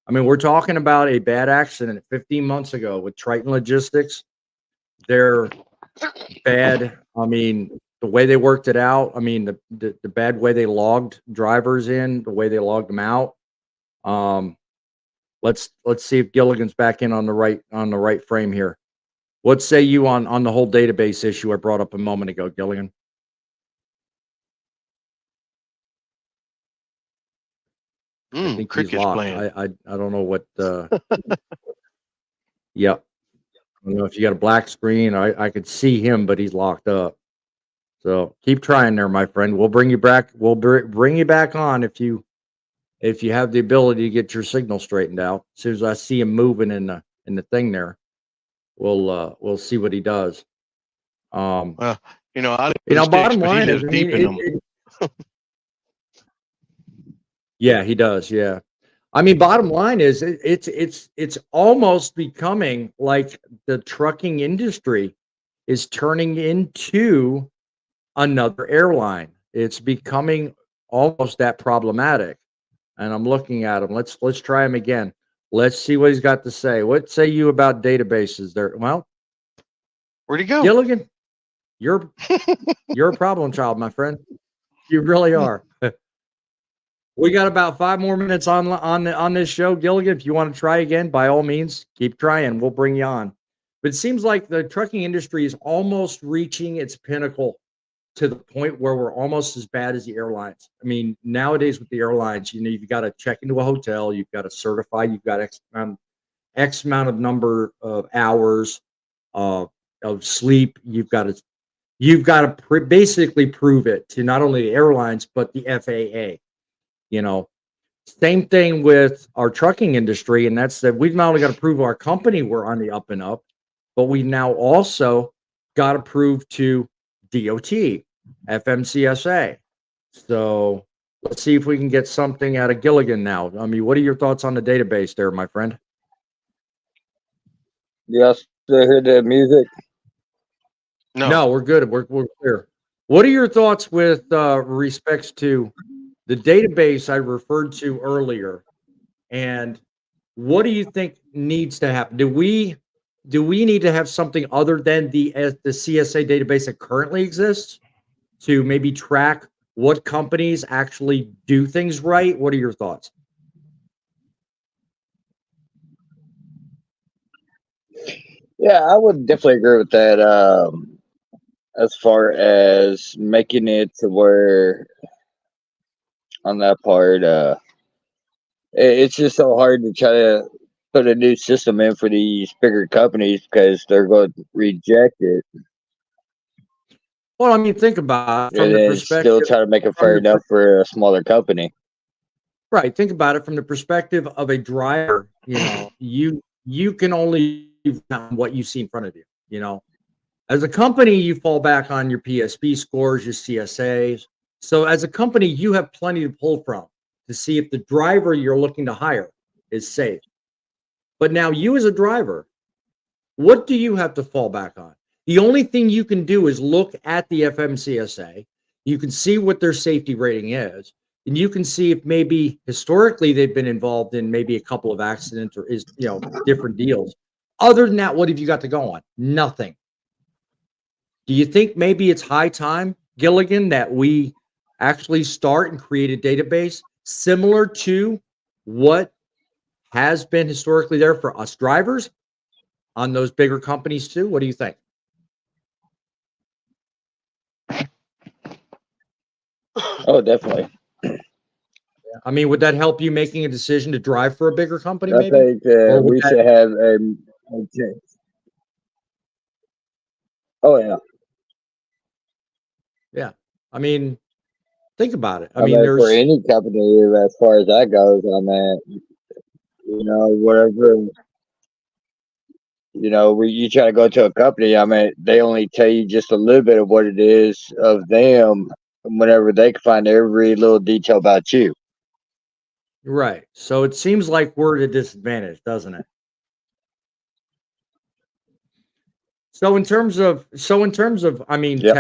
I mean, we're talking about a bad accident 15 months ago with Triton Logistics. They're bad. I mean, the way they worked it out. I mean, the bad way they logged drivers in, the way they logged them out. Let's see if Gilligan's back in on the right frame here. What say you on the whole database issue I brought up a moment ago, Gilligan? I think he's locked. Playing. I don't know what. Yep. I don't know if you got a black screen. I could see him, but he's locked up. So keep trying there, my friend. We'll bring you back. We'll bring you back on if you have the ability to get your signal straightened out. As soon as I see him moving in the thing there, we'll see what he does. Well, bottom line is, deep in them. Yeah, he does. Yeah. I mean, bottom line is it's almost becoming like the trucking industry is turning into another airline. It's becoming almost that problematic. And I'm looking at him. Let's try him again. Let's see what he's got to say. What say you about databases there? Well, where'd he go? Gilligan, you're a problem child, my friend. You really are. We got about 5 more minutes on this show, Gilligan. If you want to try again, by all means, keep trying. We'll bring you on. But it seems like the trucking industry is almost reaching its pinnacle to the point where we're almost as bad as the airlines. I mean, nowadays with the airlines, you've got to check into a hotel, you've got to certify, you've got X amount of number of hours of sleep. You've got to basically prove it to not only the airlines but the FAA. Same thing with our trucking industry, and that's that we've not only got to prove our company we're on the up and up, but we've now also got to prove to DOT, FMCSA. So let's see if we can get something out of Gilligan now. I mean, what are your thoughts on the database there, my friend? Yes, I heard the music. No, we're good. We're clear. What are your thoughts with respects to the database I referred to earlier, and what do you think needs to happen? Do we need to have something other than the CSA database that currently exists to maybe track what companies actually do things right? What are your thoughts? Yeah, I would definitely agree with that. As far as making it to where on that part, it's just so hard to try to put a new system in for these bigger companies because they're going to reject it. Well, I mean, think about it from And the then perspective. still try to make it fair enough for a smaller company. Right. Think about it from the perspective of a driver. You can only count what you see in front of you. As a company, you fall back on your PSP scores, your CSAs. So as a company, you have plenty to pull from to see if the driver you're looking to hire is safe. But now you as a driver, what do you have to fall back on? The only thing you can do is look at the FMCSA. You can see what their safety rating is, and you can see if maybe historically they've been involved in maybe a couple of accidents or different deals. Other than that, what have you got to go on? Nothing. Do you think maybe it's high time, Gilligan, that we actually start and create a database similar to what has been historically there for us drivers on those bigger companies too? What do you think? Oh, definitely. I mean, would that help you making a decision to drive for a bigger company? I Maybe think we should have a Oh yeah. Yeah. I mean, think about it. I I mean, mean, there's for any company, as far as that goes, I mean, whatever, you try to go to a company, I mean, they only tell you just a little bit of what it is of them whenever they can find every little detail about you. right. So it seems like we're at a disadvantage, doesn't it? So in terms of, I mean, Yep.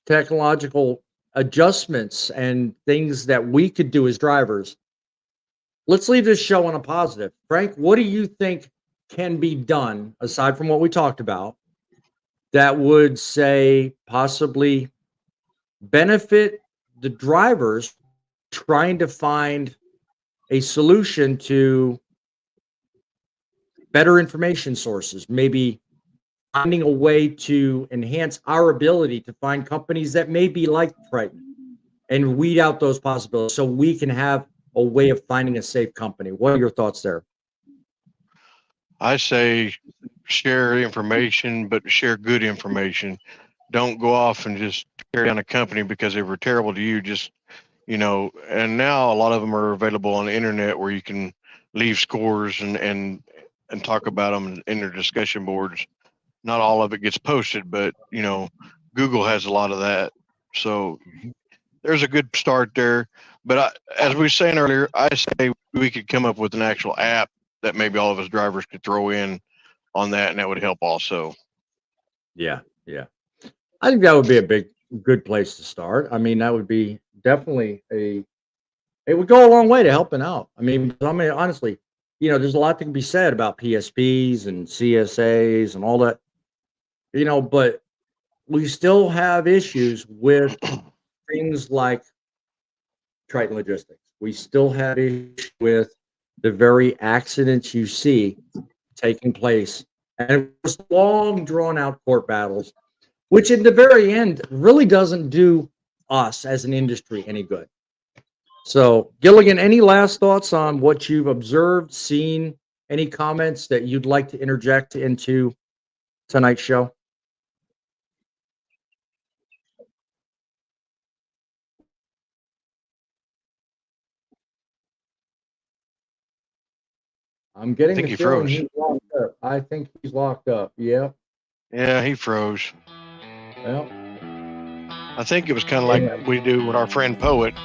technological adjustments and things that we could do as drivers. Let's leave this show on a positive. Frank, what do you think can be done aside from what we talked about that would say possibly benefit the drivers trying to find a solution to better information sources, maybe finding a way to enhance our ability to find companies that may be like Triton and weed out those possibilities so we can have a way of finding a safe company? What are your thoughts there? I say share information, but share good information. Don't go off and just tear down a company because they were terrible to you. Just, and now a lot of them are available on the internet where you can leave scores and talk about them in their discussion boards. Not all of it gets posted, but Google has a lot of that. So there's a good start there. But as we were saying earlier, I say we could come up with an actual app that maybe all of us drivers could throw in on that, and that would help also. Yeah. I think that would be a good place to start. I mean, that would be definitely it would go a long way to helping out. I mean, honestly, there's a lot that can be said about PSPs and CSAs and all that, but we still have issues with things like Triton Logistics. We still have issues with the very accidents you see taking place. And it was long, drawn-out court battles, which in the very end really doesn't do us as an industry any good. So, Gilligan, any last thoughts on what you've observed, seen, any comments that you'd like to interject into tonight's show? I'm getting think the he feeling froze. he's locked up. I think he's locked up. Yeah. Yeah, he froze. Well, I think it was kind of like we do with our friend Poet.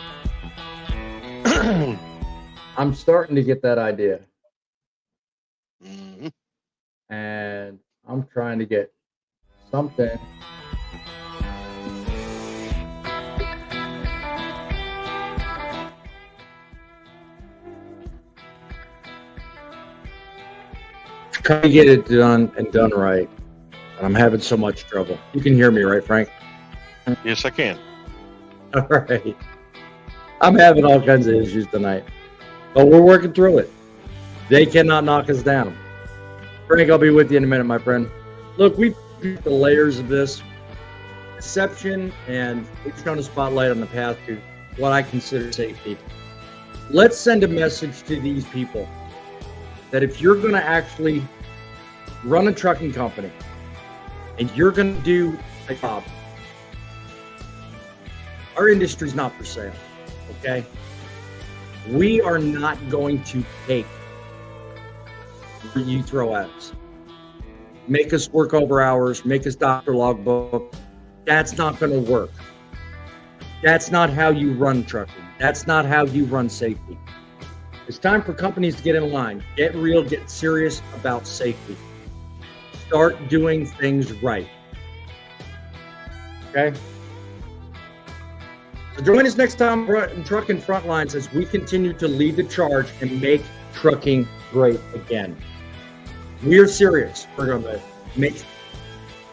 I'm starting to get that idea. Mhm. And I'm trying to get something. Trying to get it done right. And I'm having so much trouble. You can hear me, right, Frank? Yes, I can. All right. I'm having all kinds of issues tonight. But we're working through it. They cannot knock us down. Frank, I'll be with you in a minute, my friend. Look, we've the layers of this deception, and we've shown a spotlight on the path to what I consider safety. Let's send a message to these people that if you're going to actually run a trucking company and you're going to do a job, our industry's not for sale, okay? We are not going to take what you throw at us. Make us work over hours, make us doctor logbook. That's not going to work. That's not how you run trucking. That's not how you run safety. It's time for companies to get in line, get real, get serious about safety. Start doing things right. Okay? So join us next time in Truckin' Frontlines as we continue to lead the charge and make trucking great again. We're serious. We're going to make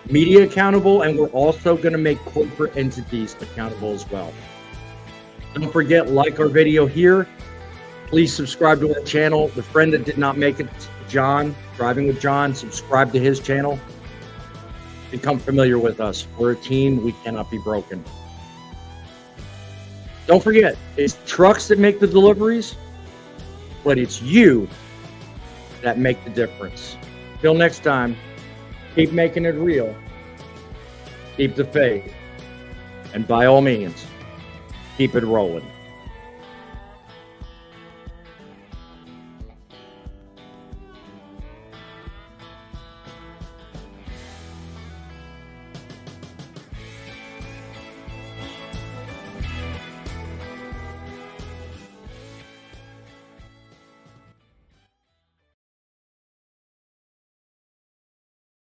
media accountable, and we're also going to make corporate entities accountable as well. Don't forget, like our video here. Please subscribe to our channel. The friend that did not make it, John, Driving with John, subscribe to his channel. Become familiar with us. We're a team. We cannot be broken. Don't forget, it's trucks that make the deliveries, but it's you that make the difference. Till next time, keep making it real. Keep the faith. And by all means, keep it rolling.